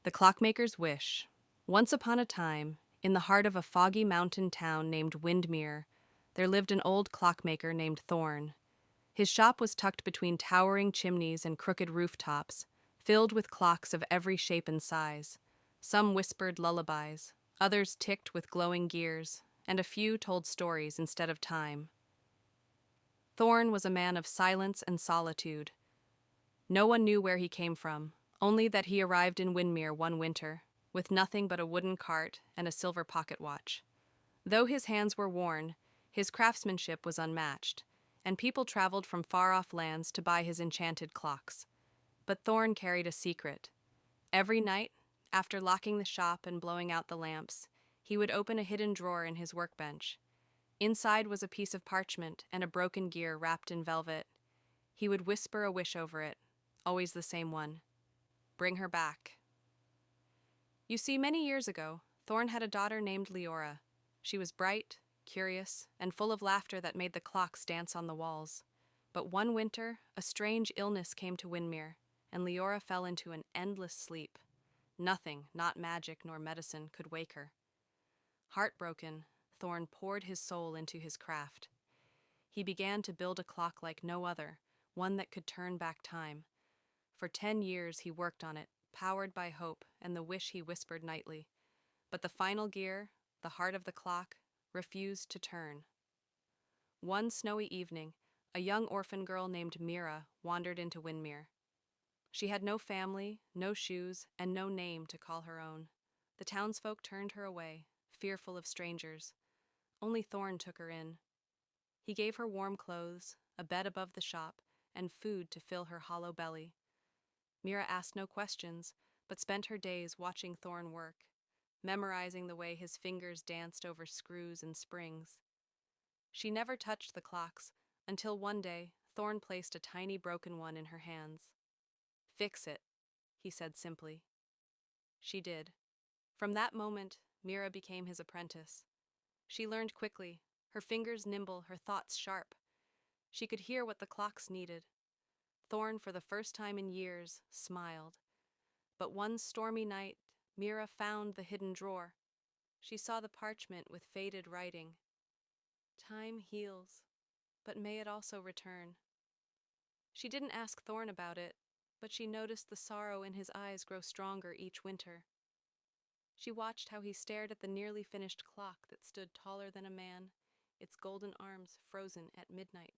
The Clockmaker's Wish. Once upon a time, in the heart of a foggy mountain town named Windmere, there lived an old clockmaker named Thorn. His shop was tucked between towering chimneys and crooked rooftops, filled with clocks of every shape and size. Some whispered lullabies, others ticked with glowing gears, and a few told stories instead of time. Thorn was a man of silence and solitude. No one knew where he came from, only that he arrived in Windmere one winter, with nothing but a wooden cart and a silver pocket watch. Though his hands were worn, his craftsmanship was unmatched, and people traveled from far-off lands to buy his enchanted clocks. But Thorn carried a secret. Every night, after locking the shop and blowing out the lamps, he would open a hidden drawer in his workbench. Inside was a piece of parchment and a broken gear wrapped in velvet. He would whisper a wish over it, always the same one. Bring her back. You see, many years ago, Thorn had a daughter named Leora. She was bright, curious, and full of laughter that made the clocks dance on the walls. But one winter, a strange illness came to Windmere, and Leora fell into an endless sleep. Nothing, not magic nor medicine, could wake her. Heartbroken, Thorn poured his soul into his craft. He began to build a clock like no other, one that could turn back time. For 10 years he worked on it, powered by hope and the wish he whispered nightly. But the final gear, the heart of the clock, refused to turn. One snowy evening, a young orphan girl named Mira wandered into Windmere. She had no family, no shoes, and no name to call her own. The townsfolk turned her away, fearful of strangers. Only Thorn took her in. He gave her warm clothes, a bed above the shop, and food to fill her hollow belly. Mira asked no questions, but spent her days watching Thorn work, memorizing the way his fingers danced over screws and springs. She never touched the clocks, until one day Thorn placed a tiny broken one in her hands. Fix it, he said simply. She did. From that moment, Mira became his apprentice. She learned quickly, her fingers nimble, her thoughts sharp. She could hear what the clocks needed. Thorn, for the first time in years, smiled. But one stormy night, Mira found the hidden drawer. She saw the parchment with faded writing. Time heals, but may it also return. She didn't ask Thorn about it, but she noticed the sorrow in his eyes grow stronger each winter. She watched how he stared at the nearly finished clock that stood taller than a man, its golden arms frozen at midnight.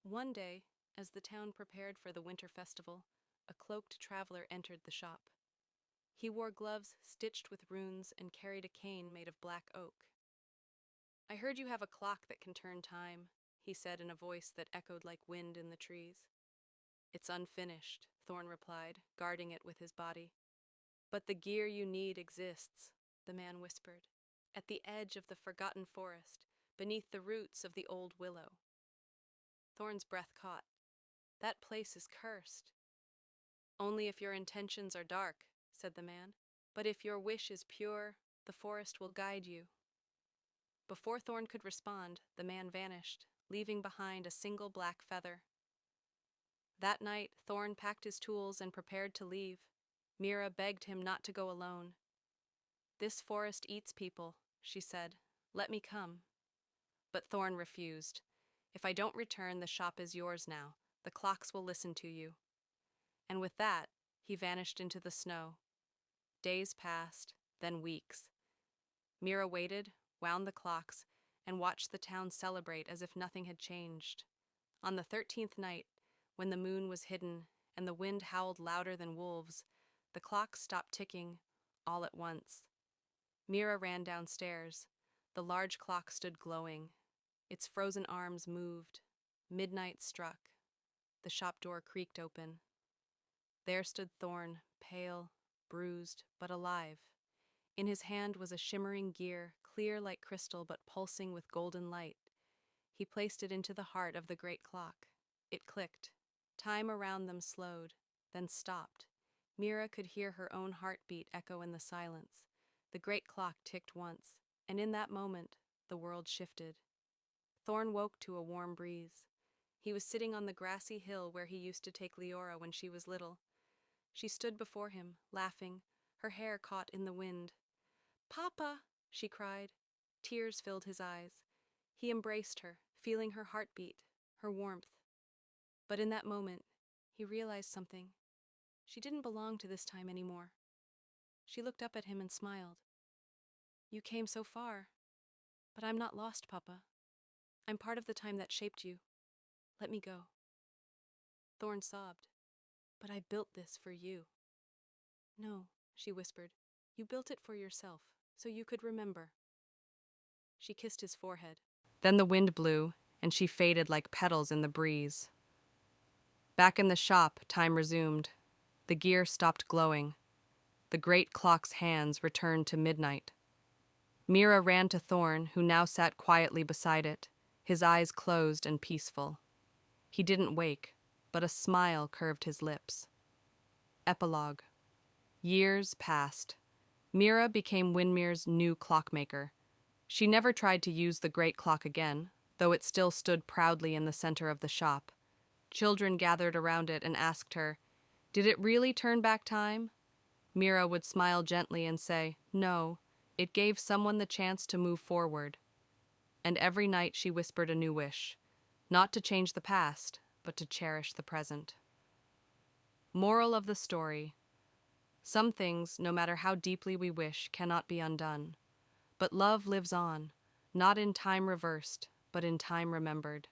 One day, as the town prepared for the winter festival, a cloaked traveler entered the shop. He wore gloves stitched with runes and carried a cane made of black oak. I heard you have a clock that can turn time, he said in a voice that echoed like wind in the trees. It's unfinished, Thorn replied, guarding it with his body. But the gear you need exists, the man whispered, at the edge of the forgotten forest, beneath the roots of the old willow. Thorn's breath caught. That place is cursed. Only if your intentions are dark, said the man. But if your wish is pure, the forest will guide you. Before Thorn could respond, the man vanished, leaving behind a single black feather. That night, Thorn packed his tools and prepared to leave. Mira begged him not to go alone. This forest eats people, she said. Let me come. But Thorn refused. If I don't return, the shop is yours now. The clocks will listen to you. And with that, he vanished into the snow. Days passed, then weeks. Mira waited, wound the clocks, and watched the town celebrate as if nothing had changed. On the 13th night, when the moon was hidden and the wind howled louder than wolves, the clock stopped ticking all at once. Mira ran downstairs. The large clock stood glowing. Its frozen arms moved. Midnight struck. The shop door creaked open. There stood Thorn, pale, bruised, but alive. In his hand was a shimmering gear, clear like crystal but pulsing with golden light. He placed it into the heart of the great clock. It clicked. Time around them slowed, then stopped. Mira could hear her own heartbeat echo in the silence. The great clock ticked once, and in that moment, the world shifted. Thorn woke to a warm breeze. He was sitting on the grassy hill where he used to take Leora when she was little. She stood before him, laughing, her hair caught in the wind. "Papa!" she cried. Tears filled his eyes. He embraced her, feeling her heartbeat, her warmth. But in that moment, he realized something. She didn't belong to this time anymore. She looked up at him and smiled. "You came so far. But I'm not lost, Papa. I'm part of the time that shaped you. Let me go." Thorn sobbed. "But I built this for you." "No," she whispered. "You built it for yourself, so you could remember." She kissed his forehead. Then the wind blew, and she faded like petals in the breeze. Back in the shop, time resumed. The gear stopped glowing. The great clock's hands returned to midnight. Mira ran to Thorn, who now sat quietly beside it, his eyes closed and peaceful. He didn't wake, but a smile curved his lips. Epilogue. Years passed. Mira became Windmere's new clockmaker. She never tried to use the great clock again, though it still stood proudly in the center of the shop. Children gathered around it and asked her, "Did it really turn back time?" Mira would smile gently and say, "No, it gave someone the chance to move forward." And every night she whispered a new wish, not to change the past, but to cherish the present. Moral of the story: some things, no matter how deeply we wish, cannot be undone. But love lives on, not in time reversed, but in time remembered.